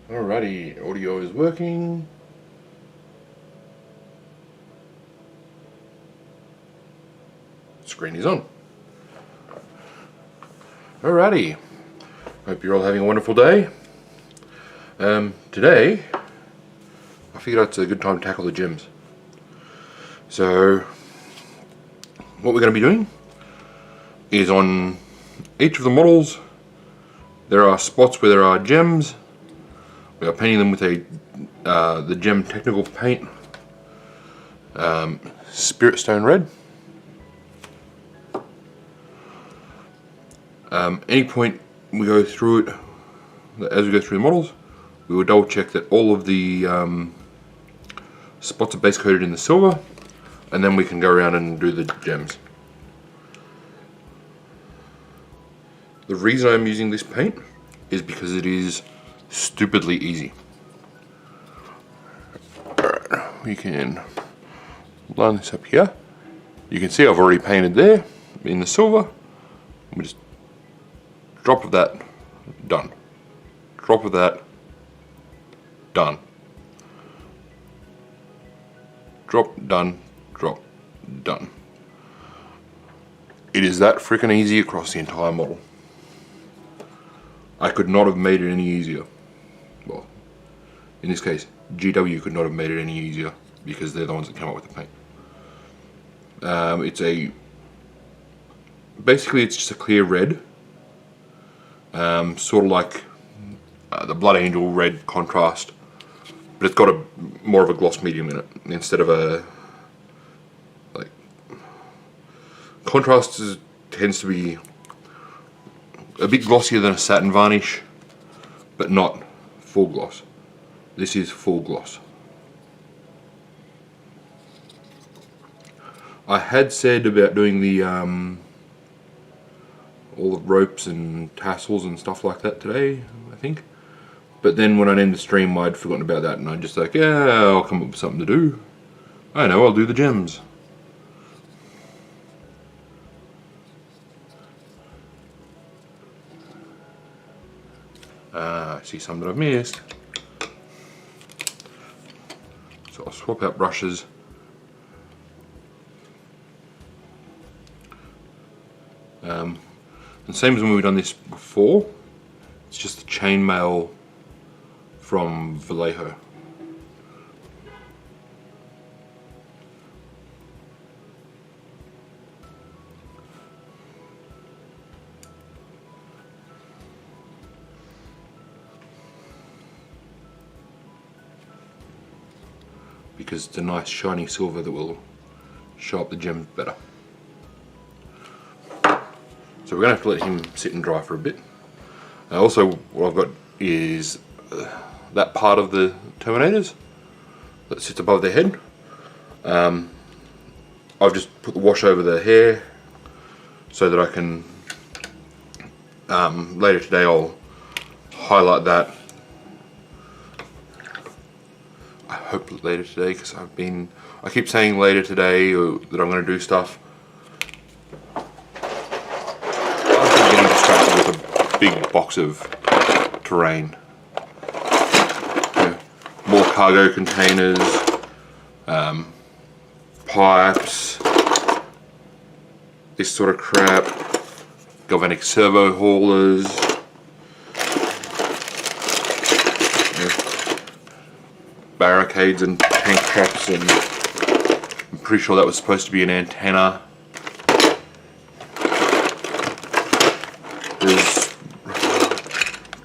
Alrighty, audio is working. Screen is on. Alrighty, hope you're all having a wonderful day. Today, I figured it's a good time to tackle the gems. So, what we're going to be doing is on each of the models, there are spots where there are gems. We are painting them with the gem technical paint, Spirit Stone Red. Any point we go through it, as we go through the models, we will double check that all of the spots are base coated in the silver, and then we can go around and do the gems. The reason I'm using this paint is because it is stupidly easy. Alright, we can line this up here. You can see I've already painted there in the silver. We just drop of that, done. Drop of that, done. Drop, done, drop, done. It is that freaking easy across the entire model. I could not have made it any easier. Well, in this case, GW could not have made it any easier because they're the ones that came up with the paint. Basically it's just a clear red, sort of like the Blood Angel red contrast, but it's got more of a gloss medium in it instead of a contrast tends to be a bit glossier than a satin varnish, but not full gloss. This is full gloss. I had said about doing the all the ropes and tassels and stuff like that today, I think. But then when I ended the stream, I'd forgotten about that, and I'm just like, yeah, I'll come up with something to do. I know, I'll do the gems. I see some that I've missed. So I'll swap out brushes. And same as when we've done this before, it's just the chainmail from Vallejo. Because it's a nice shiny silver that will show up the gems better. So we're going to have to let him sit and dry for a bit. Also, what I've got is that part of the Terminators that sits above their head. I've just put the wash over the hair so that I can, later today I'll highlight that. I hope later today, because I keep saying later today or that I'm going to do stuff. I'm getting distracted with a big box of terrain. More cargo containers, pipes, this sort of crap, galvanic servo haulers. Barricades and tank traps, and I'm pretty sure that was supposed to be an antenna. There's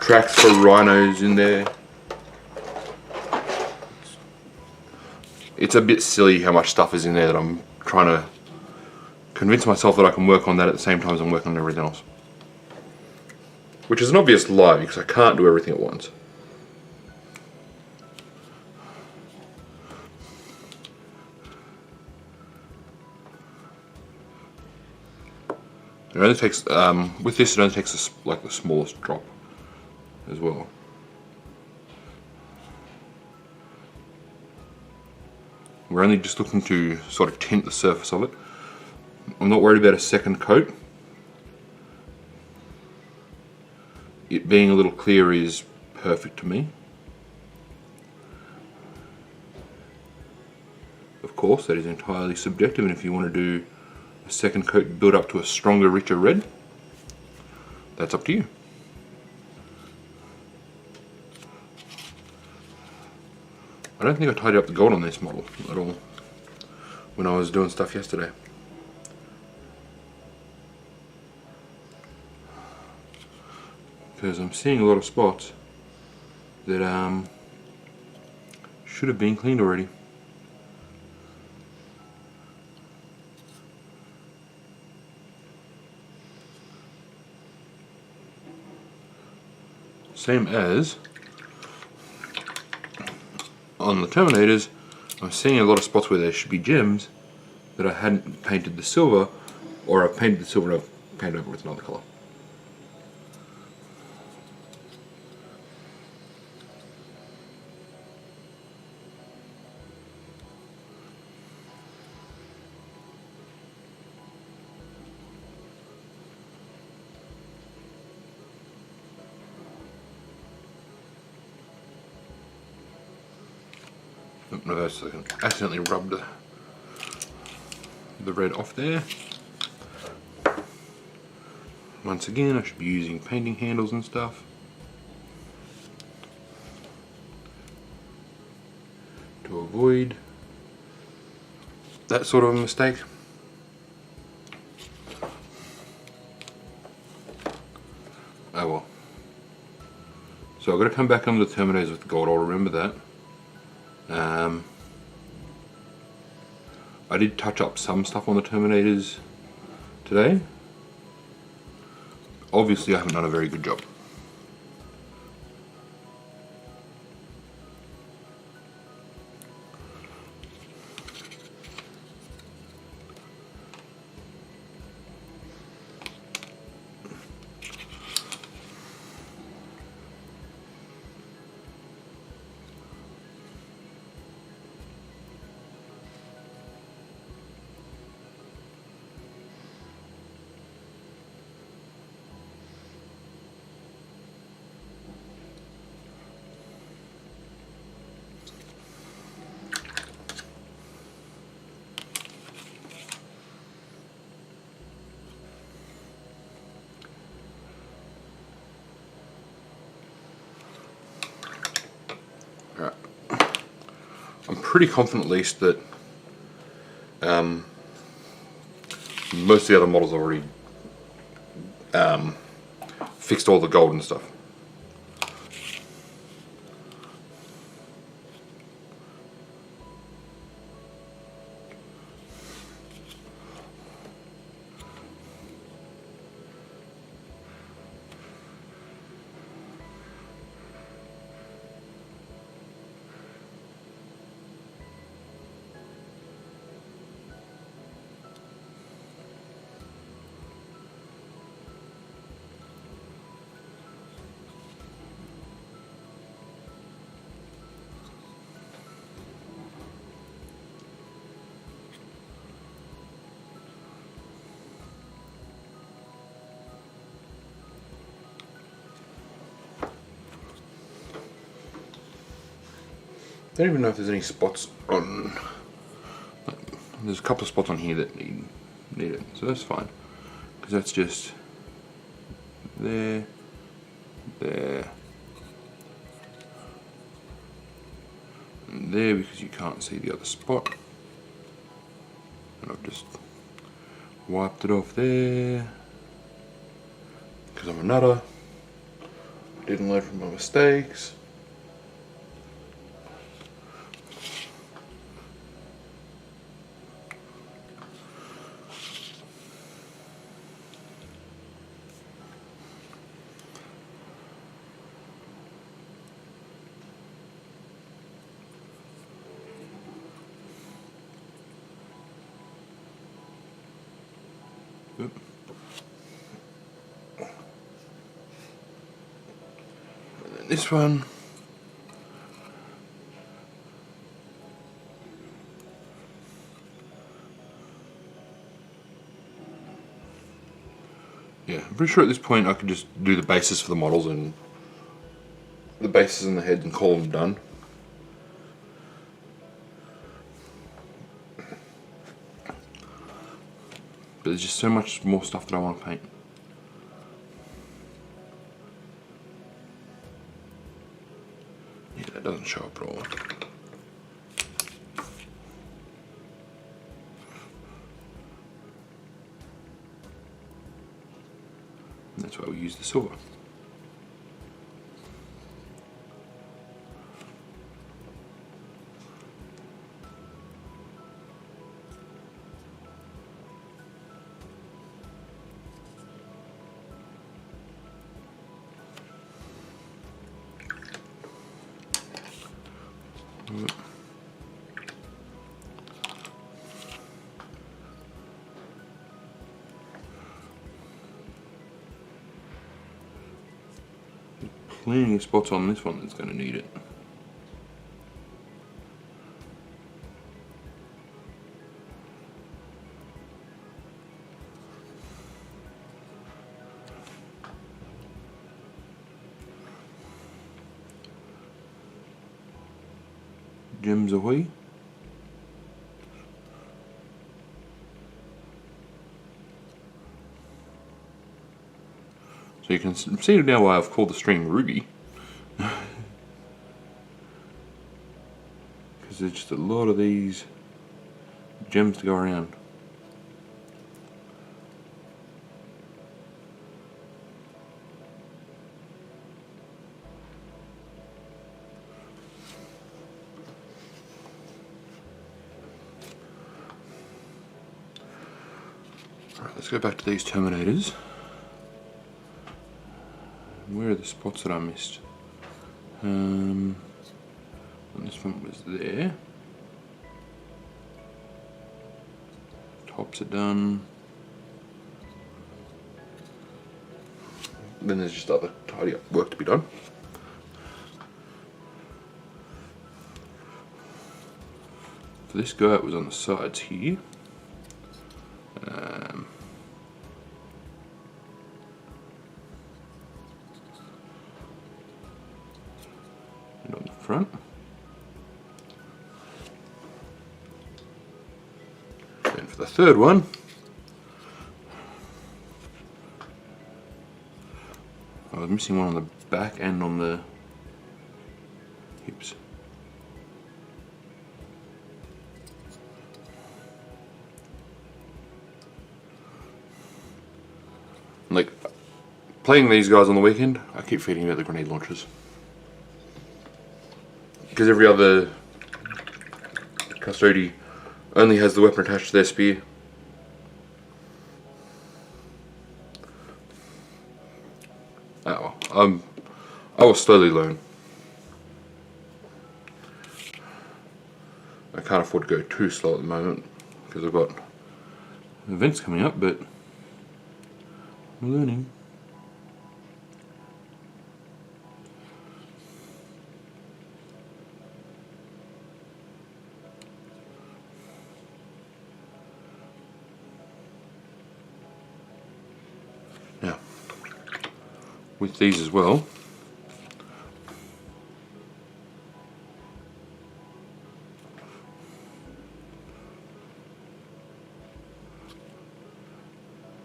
tracks for rhinos in there. It's a bit silly how much stuff is in there that I'm trying to convince myself that I can work on that at the same time as I'm working on everything else. Which is an obvious lie because I can't do everything at once. It only takes, with this it only takes like the smallest drop as well. We're only just looking to sort of tint the surface of it. I'm not worried about a second coat. It being a little clear is perfect to me. Of course, that is entirely subjective, and if you want to do a second coat build up to a stronger, richer red, that's up to you. I don't think I tidied up the gold on this model at all when I was doing stuff yesterday. Because I'm seeing a lot of spots that should have been cleaned already. Same as on the Terminators, I'm seeing a lot of spots where there should be gems that I hadn't painted the silver, or I've painted the silver and I've painted over with another colour. No, that's accidentally rubbed the red off there. Once again, I should be using painting handles and stuff to avoid that sort of a mistake. Oh well. So I've got to come back on the Terminators with gold, I'll remember that. I did touch up some stuff on the Terminators today. Obviously I haven't done a very good job. I'm pretty confident at least that most of the other models already fixed all the gold and stuff. I don't even know if there's any spots on. There's a couple of spots on here that need it, so that's fine, because that's just there, there, and there, because you can't see the other spot. And I've just wiped it off there because I'm a nutter. Didn't learn from my mistakes. And then this one, yeah, I'm pretty sure at this point I could just do the bases for the models and the bases and the heads and call them done. But there's just so much more stuff that I want to paint. Yeah, that doesn't show up at all. And that's why we use the silver. Plenty of spots on this one that's going to need it. Gems ahoy. So you can see now why I've called the string Ruby. Because there's just a lot of these gems to go around. Alright, let's go back to these Terminators. Where are the spots that I missed? And this one was there. Tops are done. Then there's just other tidy up work to be done. So this guy was on the sides here. And on the front. And for the third one, I was missing one on the back and on the hips. Like, playing these guys on the weekend, I keep forgetting about the grenade launchers. Because every other custody only has the weapon attached to their spear. Oh, I will slowly learn. I can't afford to go too slow at the moment because I've got events coming up, but I'm learning. Now, with these as well,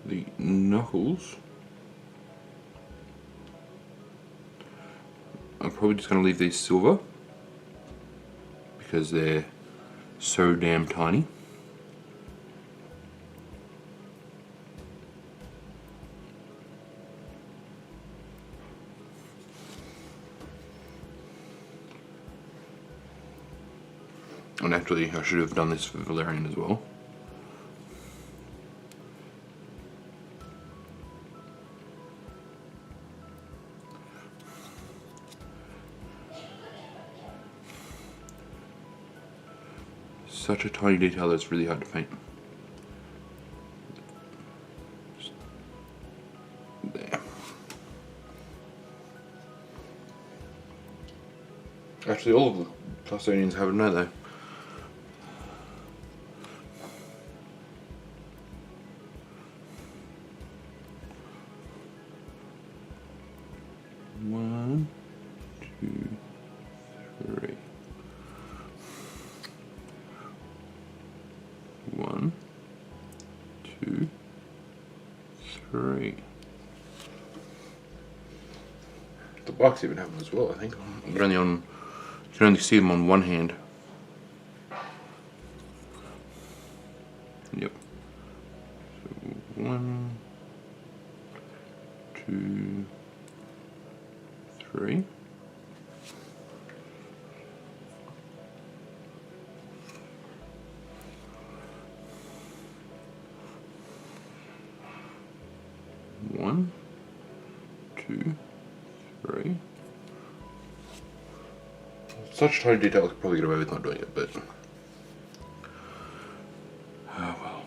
the knuckles, I'm probably just going to leave these silver because they're so damn tiny. And actually I should have done this for Valerian as well. Such a tiny detail that's really hard to paint. Just there. Actually, all of the Custodians have them, don't they? One, two, three. One, two, 3. The bikes even have them as well, I think. But only on, you can only see them on one hand. Yep. So 1, 2, 3. One, 2, 3. Such tiny detail I could probably get away with not doing it, but oh well.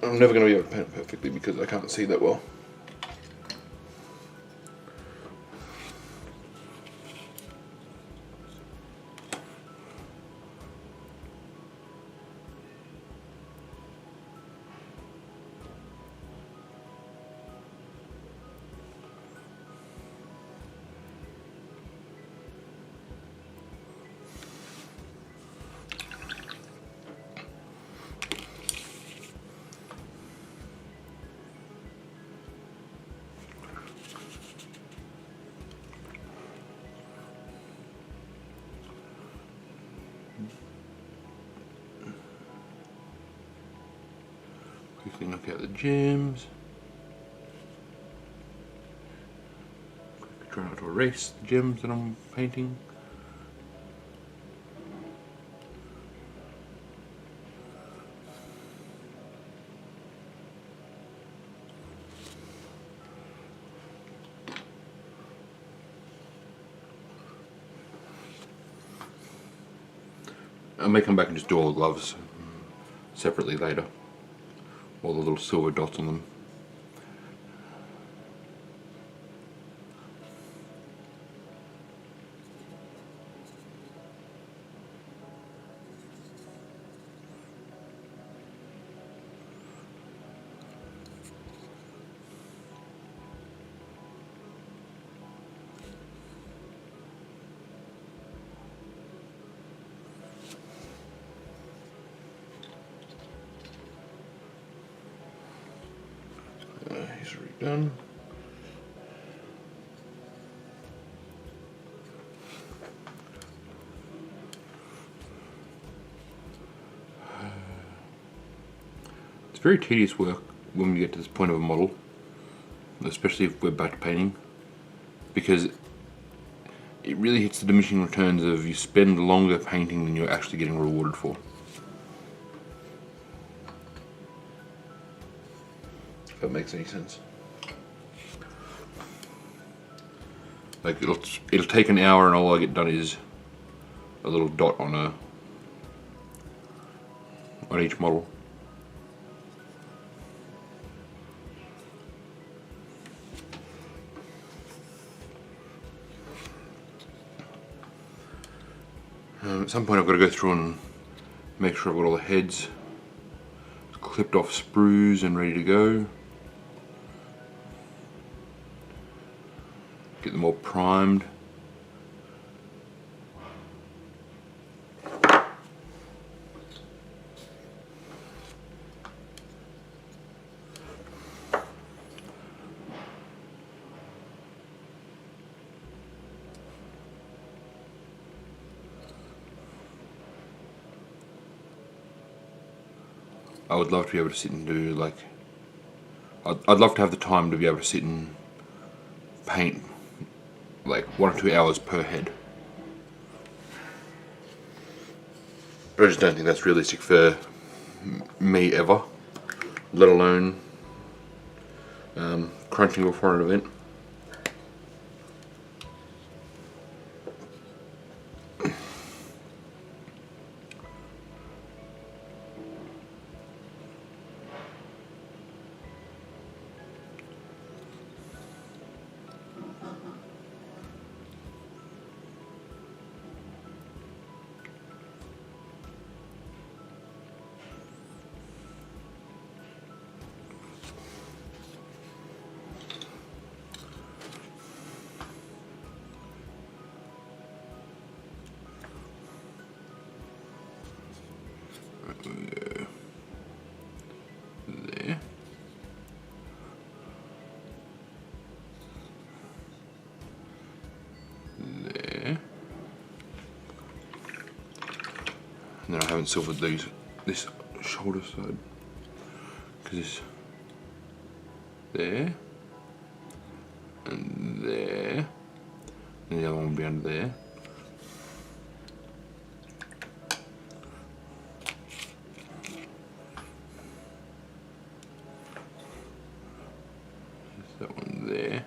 I'm never going to be able to paint it perfectly because I can't see that well. Quickly knock out the gems. Quickly try not to erase the gems that I'm painting. I may come back and just do all the gloves separately later. All the little silver dots on them. He's redone. It's very tedious work when we get to this point of a model, especially if we're batch painting, because it really hits the diminishing returns of you spend longer painting than you're actually getting rewarded for. If that makes any sense. Like it'll take an hour and all I get done is a little dot on each model. At some point I've got to go through and make sure I've got all the heads clipped off sprues and ready to go. Get them all primed. I would love to be able to sit and do like, I'd love to have the time to be able to sit and paint like 1 or 2 hours per head. But I just don't think that's realistic for me ever, let alone crunching before an event. there. There. And then I haven't silvered this shoulder side, because this there and there, and the other one will be under there. That one there.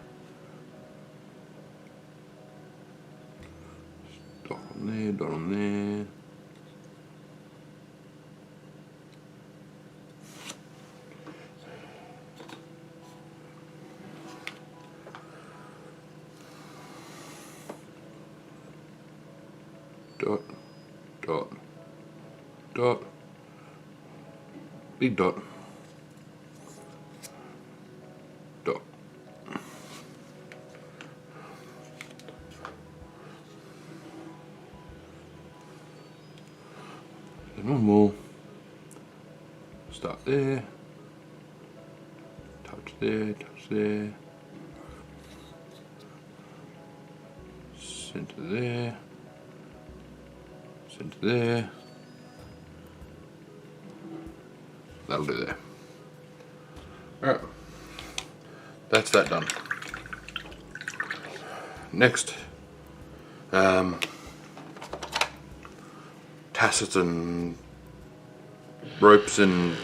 Dot on there, dot on there. Dot, dot, dot, big dot, dot. The normal, start there, touch there, center there, center there. That'll do there. Alright, that's that done. Next, tassets and ropes and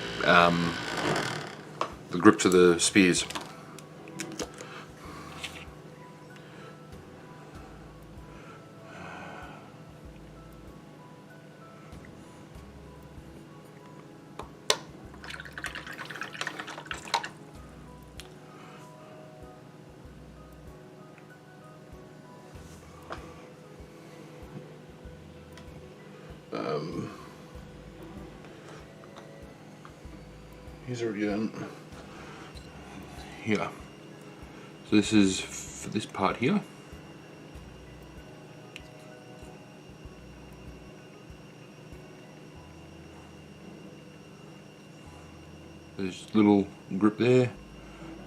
the grips of the spears. Here's already done. Here. So this is for this part here. There's a little grip there.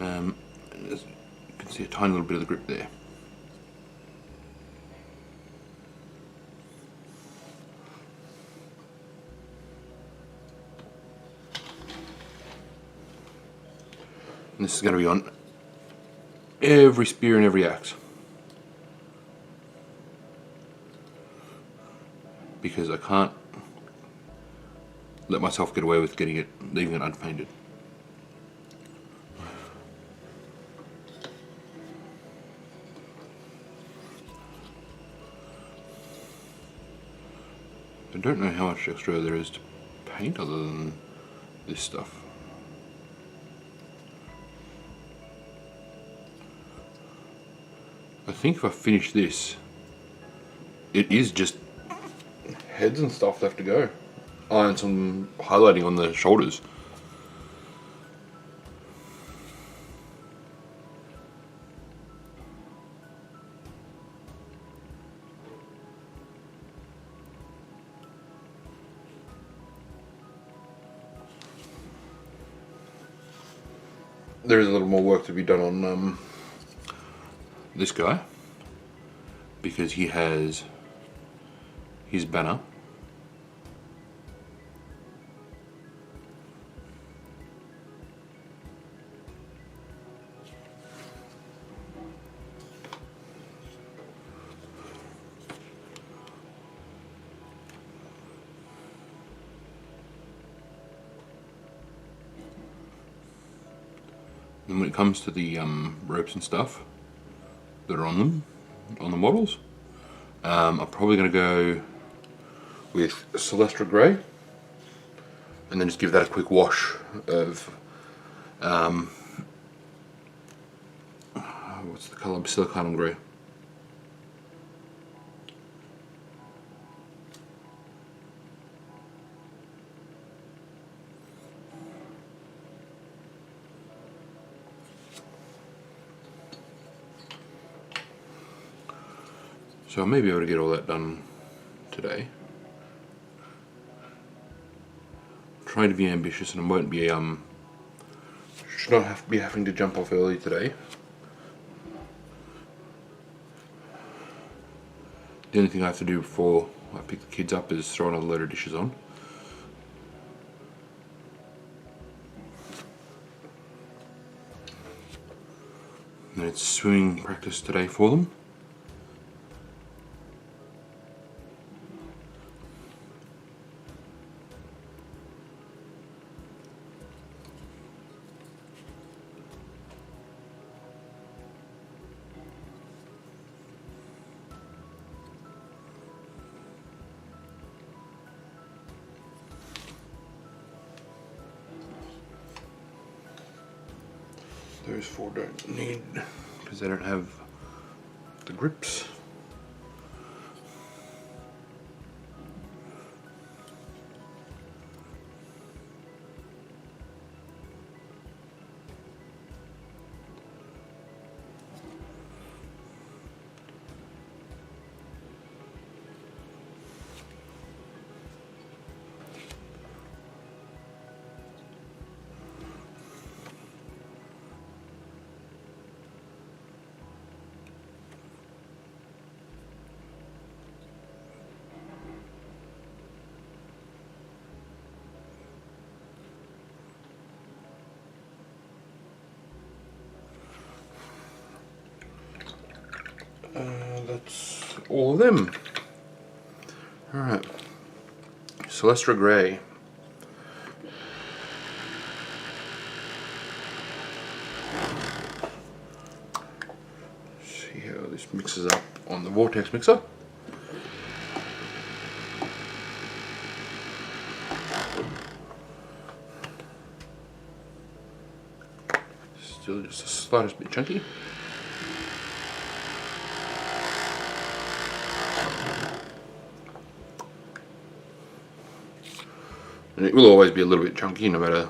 You can see a tiny little bit of the grip there. And this is going to be on every spear and every axe, because I can't let myself get away with leaving it unpainted. I don't know how much extra there is to paint other than this stuff. I think if I finish this, it is just heads and stuff left to go. Oh, and some highlighting on the shoulders. There is a little more work to be done on this guy, because he has his banner. And when it comes to the ropes and stuff that are on them, on the models, I'm probably going to go with Celestra Grey, and then just give that a quick wash of what's the colour? Silicon Grey. So I may be able to get all that done today. I'm trying to be ambitious, and it won't be should not be having to jump off early today. The only thing I have to do before I pick the kids up is throw another load of dishes on. And it's swimming practice today for them. Those four don't need, because they don't have the grips. That's all of them. Alright. Celestra Grey. See how this mixes up on the vortex mixer. Still just the slightest bit chunky. And it will always be a little bit chunky no matter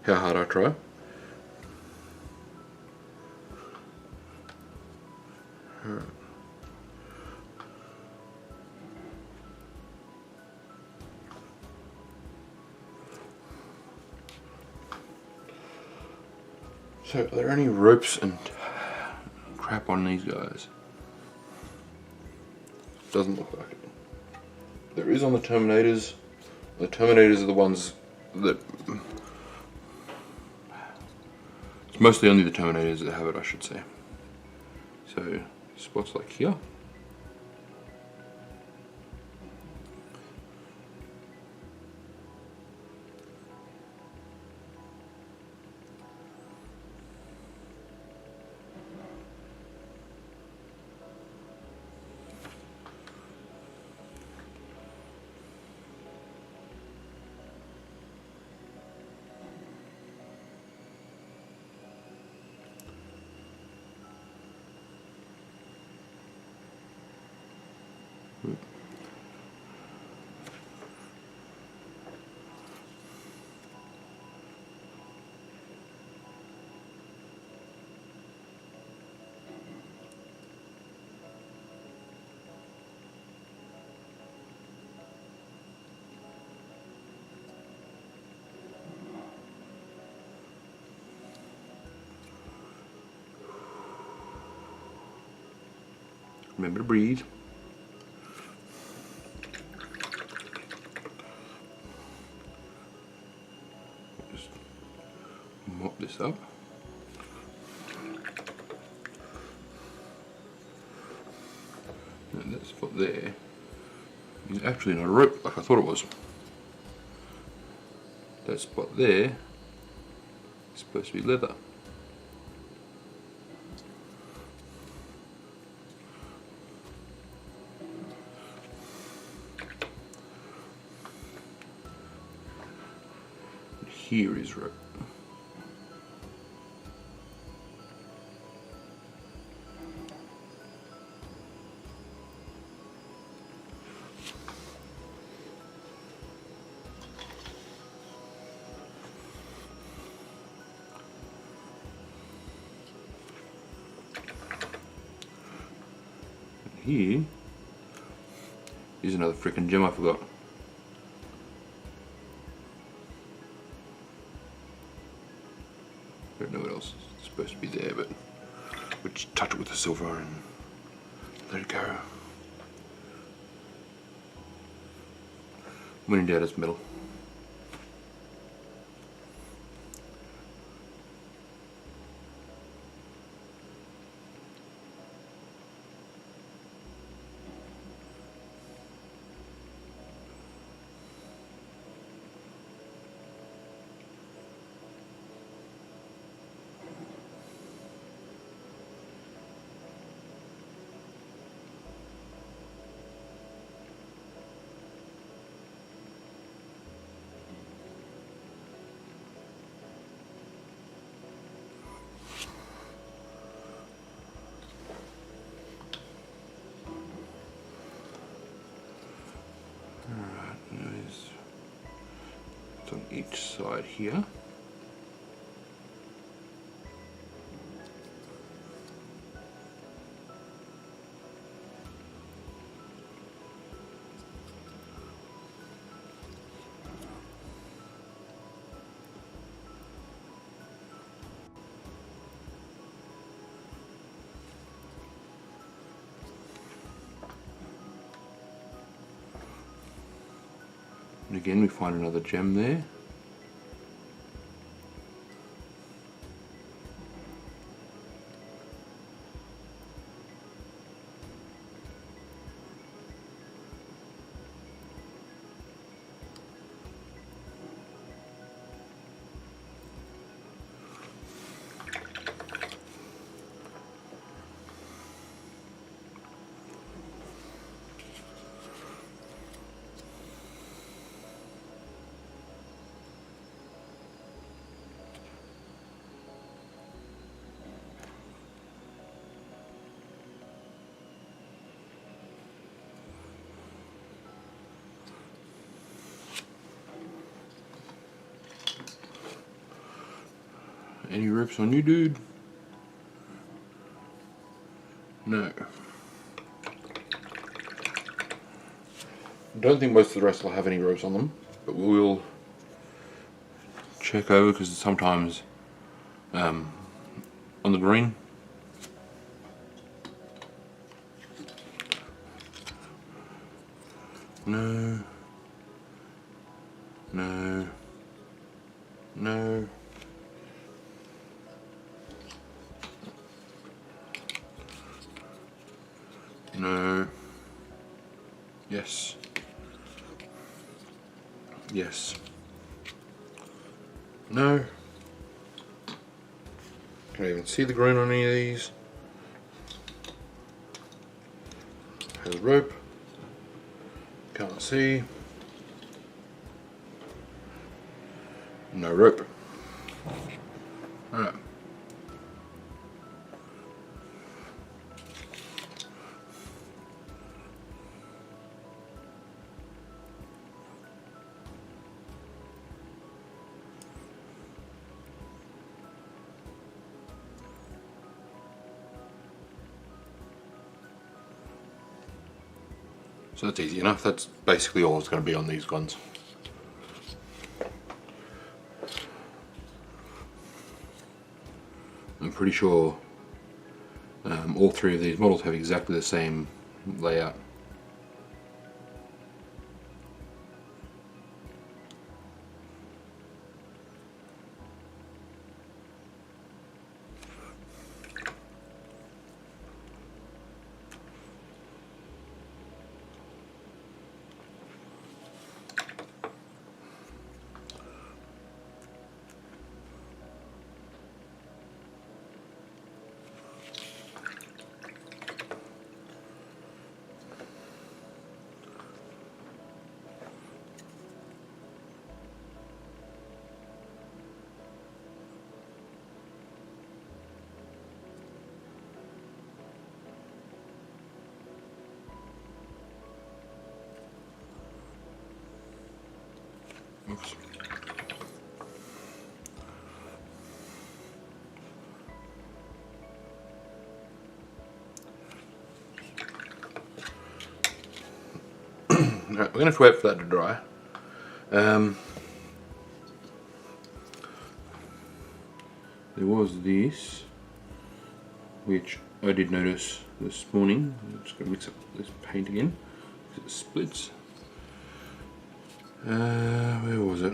how hard I try. Alright. So, are there any ropes and crap on these guys? Doesn't look like it. There is on the Terminators. The Terminators are the ones that... It's mostly only the Terminators that have it, I should say. So, spots like here. Remember to breathe. Just mop this up. And that spot there is actually not a rope like I thought it was. That spot there is supposed to be leather. Here is rope. Here is another freaking gem I forgot. don't know what else is supposed to be there, but we'll just touch it with the silver and let it go. When in doubt, it's metal. On each side here. And again we find another gem there. Any rips on you, dude? No. Don't think most of the rest will have any ropes on them, but we will check over because sometimes on the green no, no, no. No. Yes. Yes. No. Can't even see the green on any of these. Has rope. Can't see. No rope. Alright. So that's easy enough. That's basically all it's going to be on these guns. I'm pretty sure all three of these models have exactly the same layout. Oops. Right, we're going to have to wait for that to dry. There's there was this, which I did notice this morning. I'm just going to mix up this paint again because it splits. Where was it?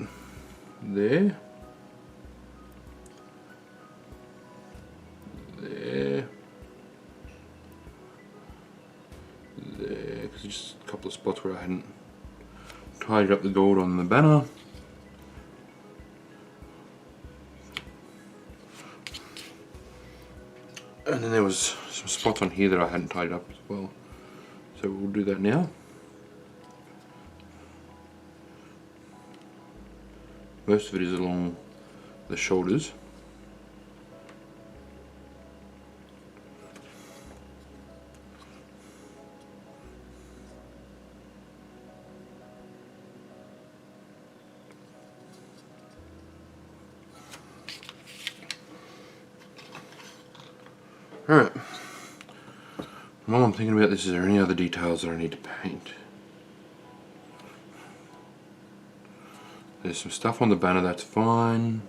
There. There. There. Because there's just a couple of spots where I hadn't tidied up the gold on the banner. And then there was some spots on here that I hadn't tidied up as well. So we'll do that now. Most of it is along the shoulders. Alright. While I'm thinking about this, is there any other details that I need to paint? There's some stuff on the banner, that's fine.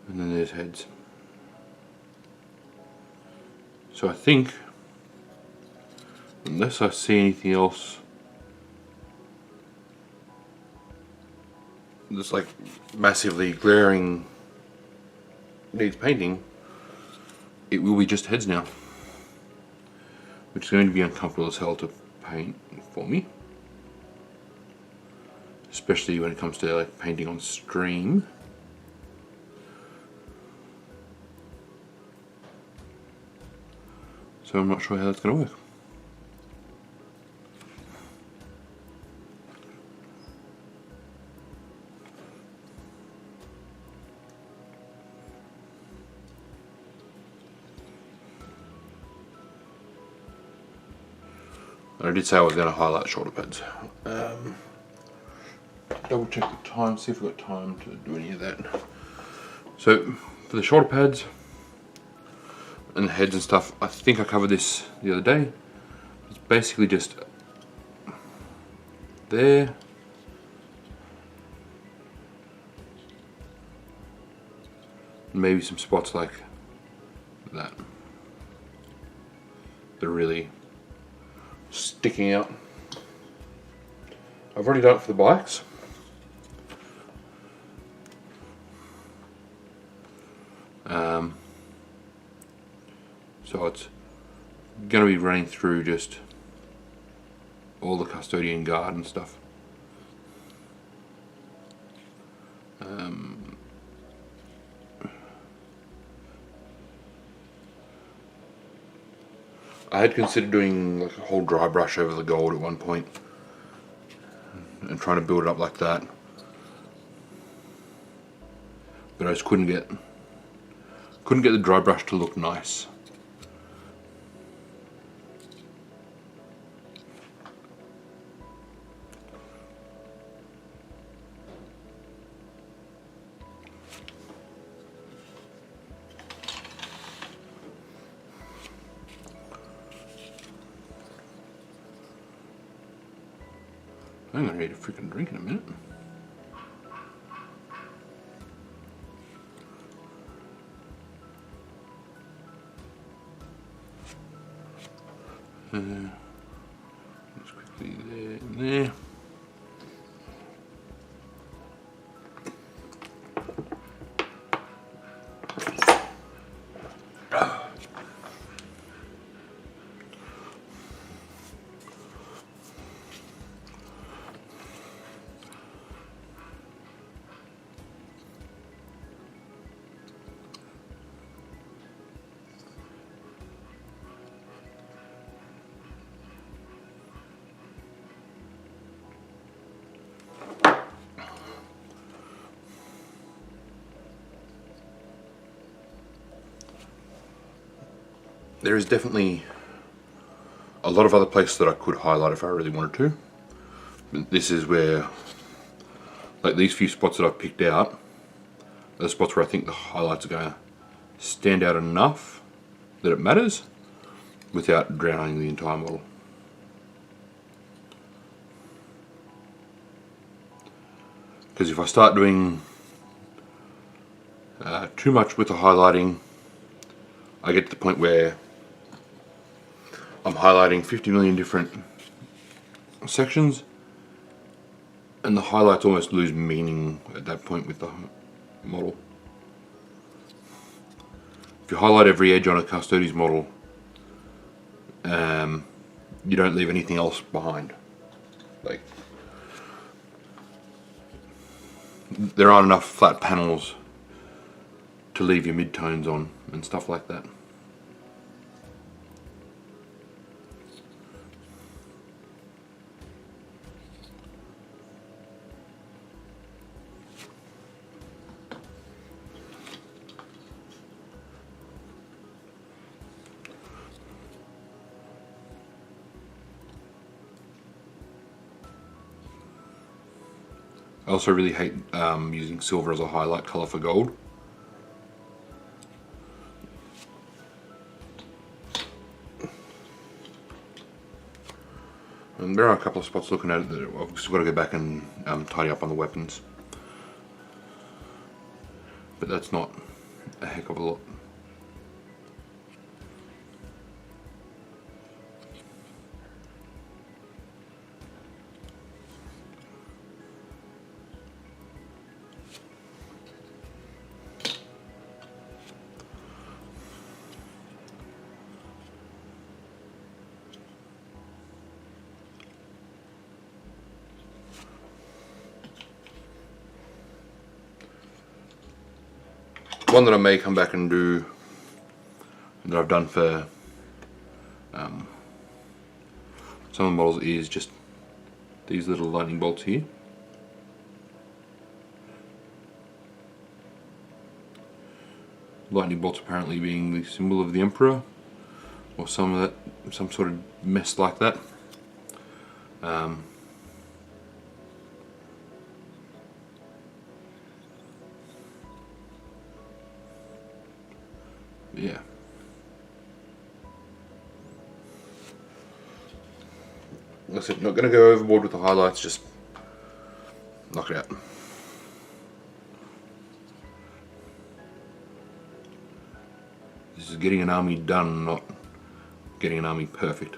And then there's heads. So I think, unless I see anything else that's like massively glaring, needs painting, it will be just heads now. Which is going to be uncomfortable as hell to paint for me, especially when it comes to like painting on stream. So I'm not sure how that's going to work. I did say I was going to highlight shoulder pads. Double check the time, see if we've got time to do any of that. So for the shoulder pads and the heads and stuff, I think I covered this the other day. It's basically just there. Maybe some spots like that. They're really sticking out. I've already done it for the bikes. So it's going to be running through just all the custodian guard and stuff. I had considered doing like a whole dry brush over the gold at one point and trying to build it up like that, but I just couldn't get the dry brush to look nice. I'm gonna need a freaking drink in a minute. Just quickly there and there. There is definitely a lot of other places that I could highlight if I really wanted to. But this is where, like these few spots that I've picked out, are the spots where I think the highlights are going to stand out enough that it matters without drowning the entire model. Because if I start doing too much with the highlighting, I get to the point where I'm highlighting 50 million different sections, and the highlights almost lose meaning at that point with the model. If you highlight every edge on a Custodes model, you don't leave anything else behind. Like, there aren't enough flat panels to leave your midtones on and stuff like that. I also really hate using silver as a highlight color for gold. And there are a couple of spots looking at it that I've just got to go back and tidy up on the weapons. But that's not a heck of a lot. One that I may come back and do, that I've done for some of the models, is just these little lightning bolts here. Lightning bolts apparently being the symbol of the Emperor, or some sort of mess like that. Yeah. Like I said, not going to go overboard with the highlights, just knock it out. This is getting an army done, not getting an army perfect.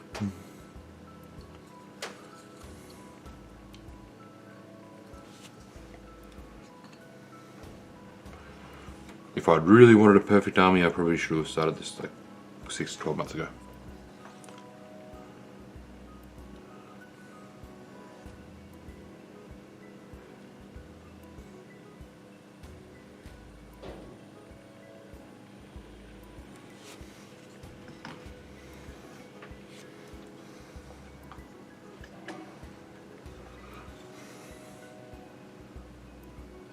If I'd really wanted a perfect army, I probably should have started this like 6 to 12 months ago.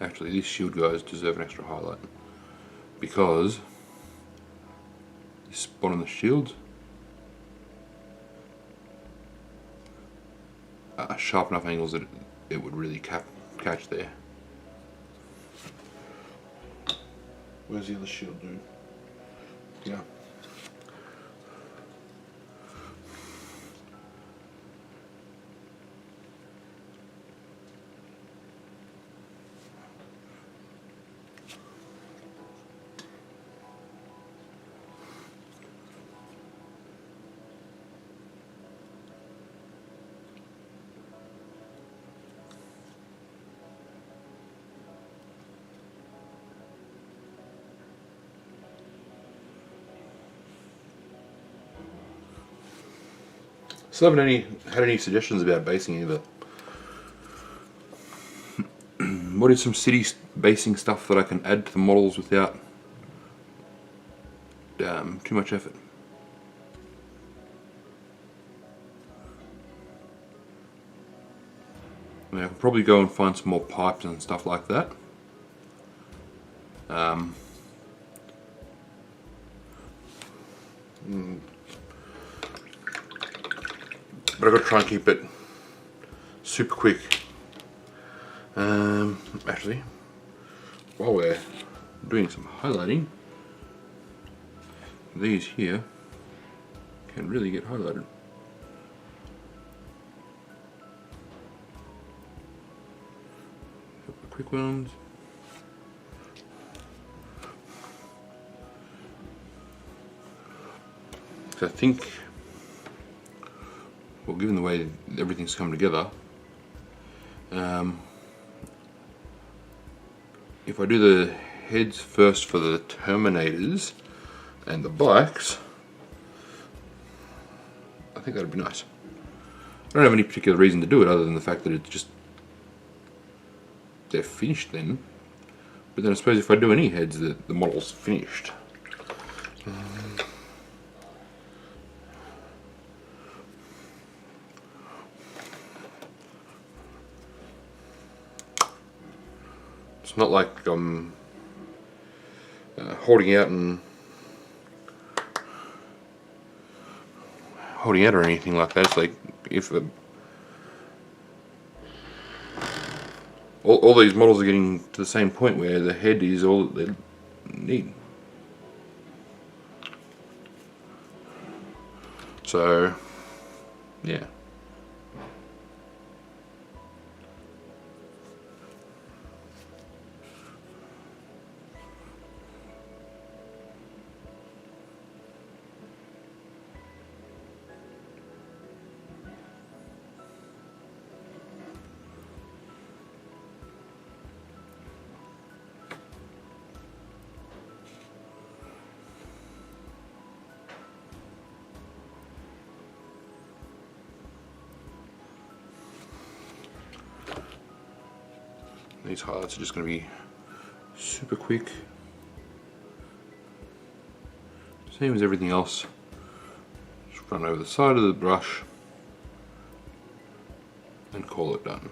Actually, these shield guys deserve an extra highlight, because this spot on the shields are sharp enough angles that it would really catch there. Where's the other shield dude? Yeah. Still haven't had any suggestions about basing either. What is some city basing stuff that I can add to the models without too much effort? I mean, I can probably go and find some more pipes and stuff like that. But I've got to try and keep it super quick. Actually, while we're doing some highlighting, these here can really get highlighted. quick ones. So I think, well, given the way everything's come together, if I do the heads first for the Terminators and the bikes, I think that'd be nice. I don't have any particular reason to do it other than the fact that it's just, they're finished then. But then I suppose if I do any heads, the model's finished. It's not like I'm holding out or anything like that. It's like if all these models are getting to the same point where the head is all that they need. So yeah. These highlights are just going to be super quick. Same as everything else. Just run over the side of the brush and call it done.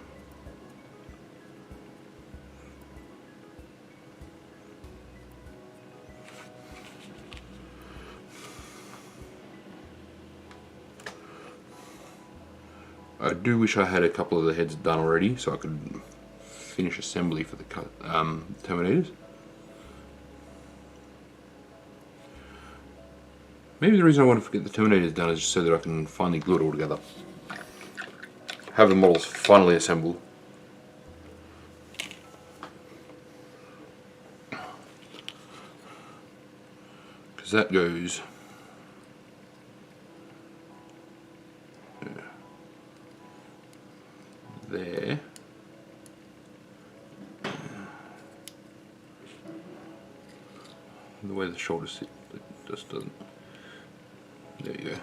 I do wish I had a couple of the heads done already so I could finish assembly for the Terminators. Maybe the reason I want to get the Terminators done is just so that I can finally glue it all together. Have the models finally assembled. Because that goes there. The way the shoulders sit, it just doesn't. There you go.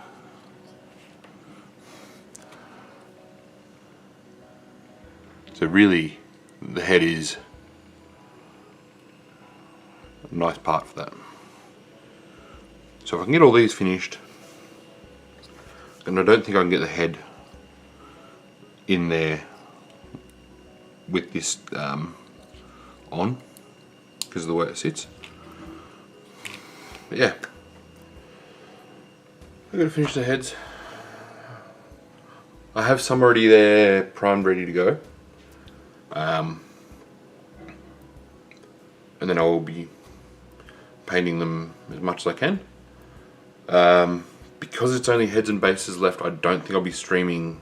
So really, the head is a nice part for that. So if I can get all these finished, and I don't think I can get the head in there with this on, because of the way it sits. But yeah, I'm going to finish the heads. I have some already there, primed, ready to go. And then I will be painting them as much as I can. Because it's only heads and bases left, I don't think I'll be streaming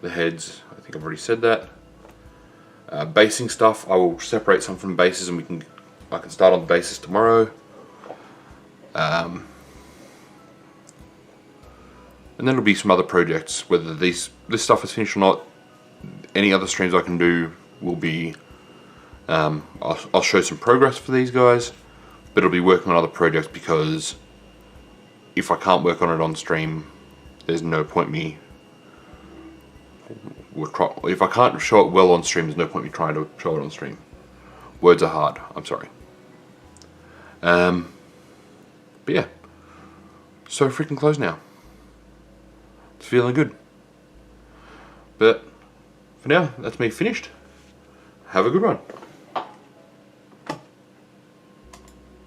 the heads. I think I've already said that. Basing stuff, I will separate some from bases, and I can start on the bases tomorrow. And then there'll be some other projects, whether this stuff is finished or not. Any other streams I can do will be, I'll show some progress for these guys, but it'll be working on other projects, because if I can't work on it on stream, there's no point me, if I can't show it well on stream, there's no point me trying to show it on stream. Words are hard, I'm sorry. But yeah, so freaking close now. It's feeling good. But for now, that's me finished. Have a good one.